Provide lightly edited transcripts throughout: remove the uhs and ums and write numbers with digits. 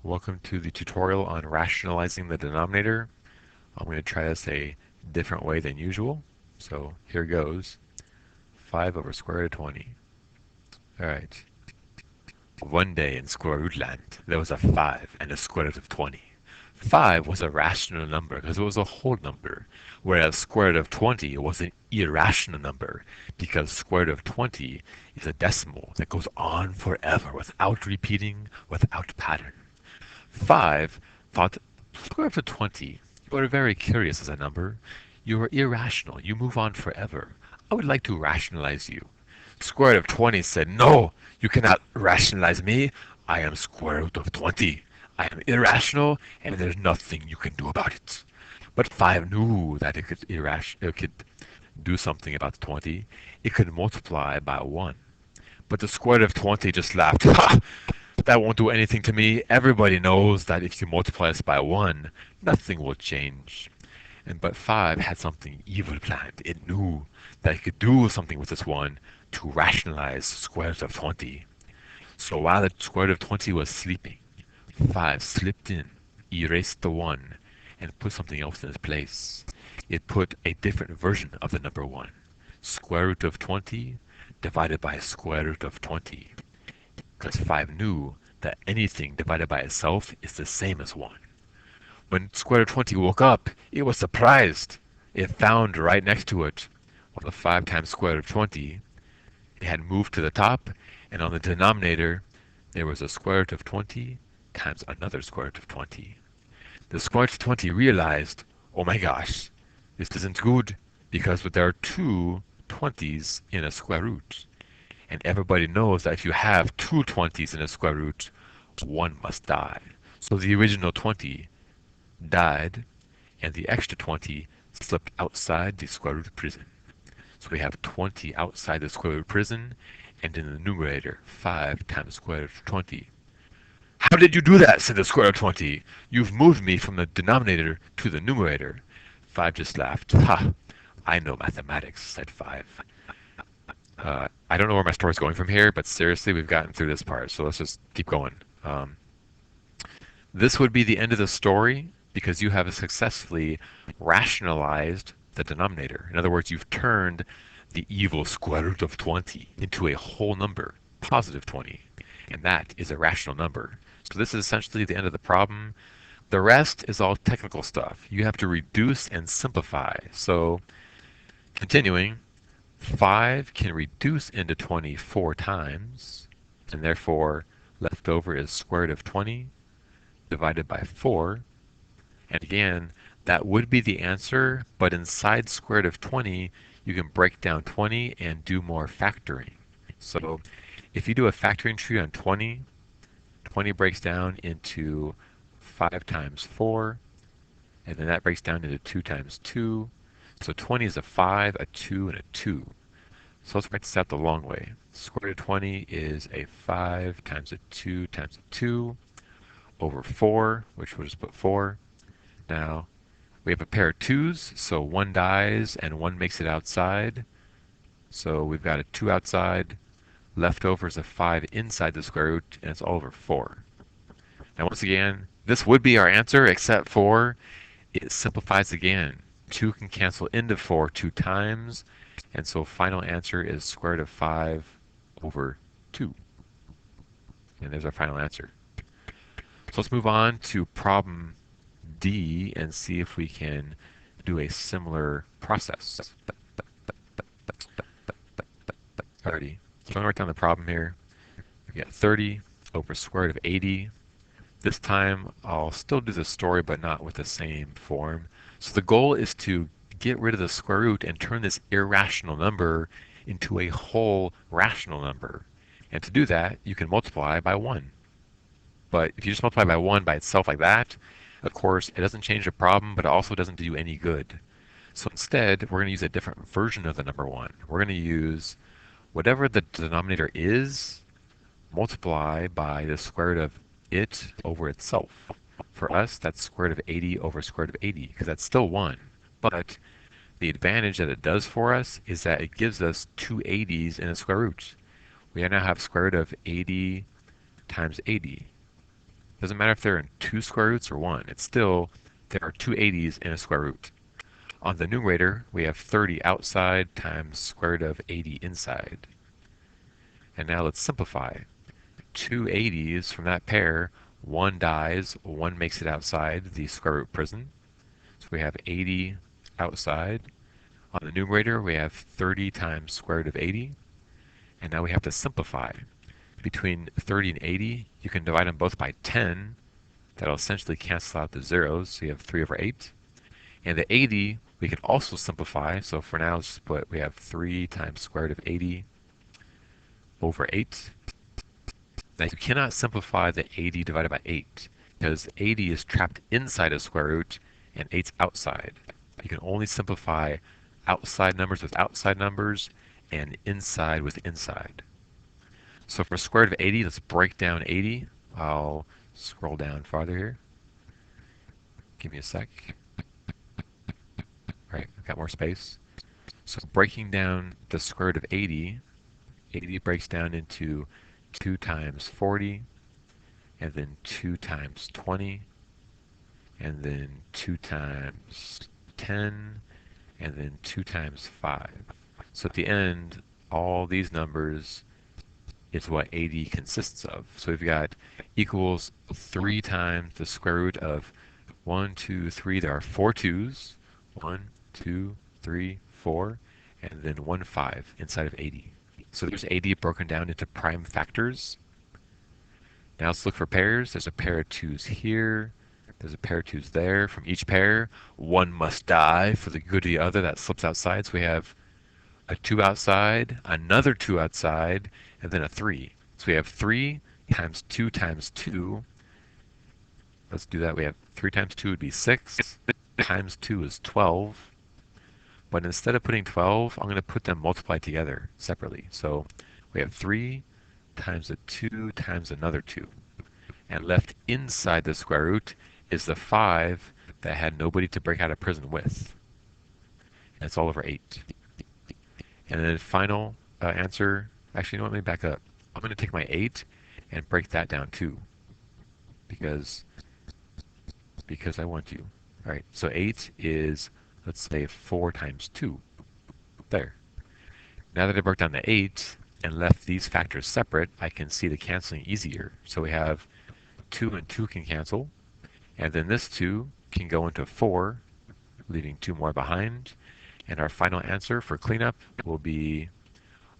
Welcome to the tutorial on rationalizing the denominator. I'm going to try this a different way than usual. So here goes. 5 over square root of 20. Alright. One day in square root land, there was a 5 and a square root of 20. 5 was a rational number because it was a whole number, whereas square root of 20 was an irrational number because square root of 20 is a decimal that goes on forever without repeating, without pattern. 5 thought, square root of 20. You are very curious as a number. You are irrational. You move on forever. I would like to rationalize you. Square root of 20 said, no, you cannot rationalize me. I am square root of 20. I am irrational, and there's nothing you can do about it. But 5 knew that it could do something about the 20. It could multiply by 1. But the square root of 20 just laughed. Ha! That won't do anything to me. Everybody knows that if you multiply this by 1, nothing will change. But 5 had something evil planned. It knew that it could do something with this 1 to rationalize square root of 20. So while the square root of 20 was sleeping, 5 slipped in, erased the 1, and put something else in its place. It put a different version of the number 1. Square root of 20 divided by square root of 20. Because 5 knew that anything divided by itself is the same as 1. When square root of 20 woke up, it was surprised. It found right next to it, well, the 5 times square root of 20, it had moved to the top, and on the denominator, there was a square root of 20 times another square root of 20. The square root of 20 realized, oh my gosh, this isn't good, because there are two 20s in a square root. And everybody knows that if you have two 20s in a square root, one must die. So the original 20 died, and the extra 20 slipped outside the square root prison. So we have 20 outside the square root prison, and in the numerator, 5 times square root of 20. How did you do that? Said the square root of 20. You've moved me from the denominator to the numerator. 5 just laughed. Ha! I know mathematics, said 5. I don't know where my story's going from here, but seriously, we've gotten through this part, so let's just keep going. This would be the end of the story because you have successfully rationalized the denominator. In other words, you've turned the evil square root of 20 into a whole number, positive 20, and that is a rational number. So this is essentially the end of the problem. The rest is all technical stuff. You have to reduce and simplify. So continuing, 5 can reduce into 20 4 times, and therefore left over is square root of 20 divided by 4. And again, that would be the answer, but inside square root of 20, you can break down 20 and do more factoring. So if you do a factoring tree on 20, 20 breaks down into 5 times 4, and then that breaks down into 2 times 2. So 20 is a 5, a 2, and a 2. So let's write this out the long way. Square root of 20 is a 5 times a 2 times a 2 over 4, which we'll just put 4. Now, we have a pair of 2's, so 1 dies and 1 makes it outside. So we've got a 2 outside. Left over is a 5 inside the square root, and it's all over 4. Now once again, this would be our answer, except for it simplifies again. 2 can cancel into 4 2 times, and so final answer is square root of 5 over 2. And there's our final answer. So let's move on to problem D and see if we can do a similar process. 30. So I'm going to write down the problem here. We've got 30 over square root of 80. This time I'll still do the story, but not with the same form. So the goal is to get rid of the square root and turn this irrational number into a whole rational number. And to do that, you can multiply by 1. But if you just multiply by 1 by itself like that, of course, it doesn't change the problem, but it also doesn't do you any good. So instead, we're going to use a different version of the number 1. We're going to use whatever the denominator is, multiply by the square root of it over itself. For us, that's square root of 80 over square root of 80, because that's still 1. But the advantage that it does for us is that it gives us two 80s in a square root. We now have square root of 80 times 80. Doesn't matter if they're in two square roots or one. It's still, there are two 80s in a square root. On the numerator, we have 30 outside times square root of 80 inside. And now let's simplify. Two 80s from that pair, one dies, one makes it outside the square root prison. So we have 80 outside. On the numerator, we have 30 times square root of 80. And now we have to simplify. Between 30 and 80, you can divide them both by 10. That'll essentially cancel out the zeros, so you have 3 over 8. And the 80, we can also simplify. So for now, let's just put, we have 3 times square root of 80 over 8. Now you cannot simplify the 80 divided by 8 because 80 is trapped inside a square root and 8's outside. You can only simplify outside numbers with outside numbers and inside with inside. So for square root of 80, let's break down 80. I'll scroll down farther here. Give me a sec. All right, I've got more space. So breaking down the square root of 80, 80 breaks down into 2 times 40, and then 2 times 20, and then 2 times 10, and then 2 times 5. So at the end, all these numbers is what 80 consists of. So we've got equals 3 times the square root of 1, 2, 3. There are 4 2's. 1, 2, 3, 4, and then 1 5 inside of 80. So there's 80 broken down into prime factors. Now let's look for pairs. There's a pair of 2's here. There's a pair of 2's there. From each pair, one must die for the good of the other. That slips outside. So we have a 2 outside, another 2 outside, and then a 3. So we have 3 times 2 times 2. Let's do that. We have 3 times 2 would be 6. Times 2 is 12. But instead of putting 12, I'm going to put them multiplied together separately. So we have 3 times a 2 times another 2. And left inside the square root is the 5 that had nobody to break out of prison with. And it's all over 8. And then final answer, actually, you know what, let me back up. I'm going to take my 8 and break that down too. Because I want to. All right, so 8 is, let's say, 4 times 2. There. Now that I broke down the 8 and left these factors separate, I can see the canceling easier. So we have 2 and 2 can cancel. And then this 2 can go into 4, leaving 2 more behind. And our final answer for cleanup will be,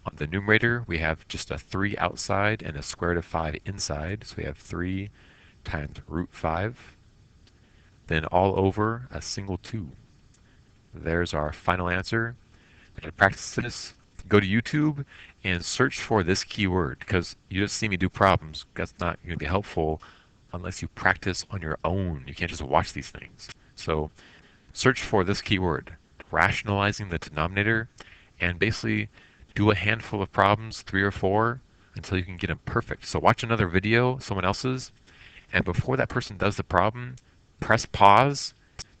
on the numerator, we have just a 3 outside and a square root of 5 inside. So we have 3 times root 5. Then all over a single 2. There's our final answer. And to practice this, go to YouTube and search for this keyword, because you just see me do problems. That's not going to be helpful unless you practice on your own. You can't just watch these things. So search for this keyword, rationalizing the denominator, and basically do a handful of problems, 3 or 4, until you can get them perfect. So watch another video, someone else's, and before that person does the problem, press pause,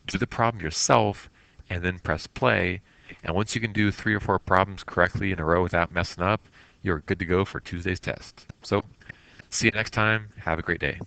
do the problem yourself, and then press play. And once you can do 3 or 4 problems correctly in a row without messing up, you're good to go for Tuesday's test. So see you next time. Have a great day.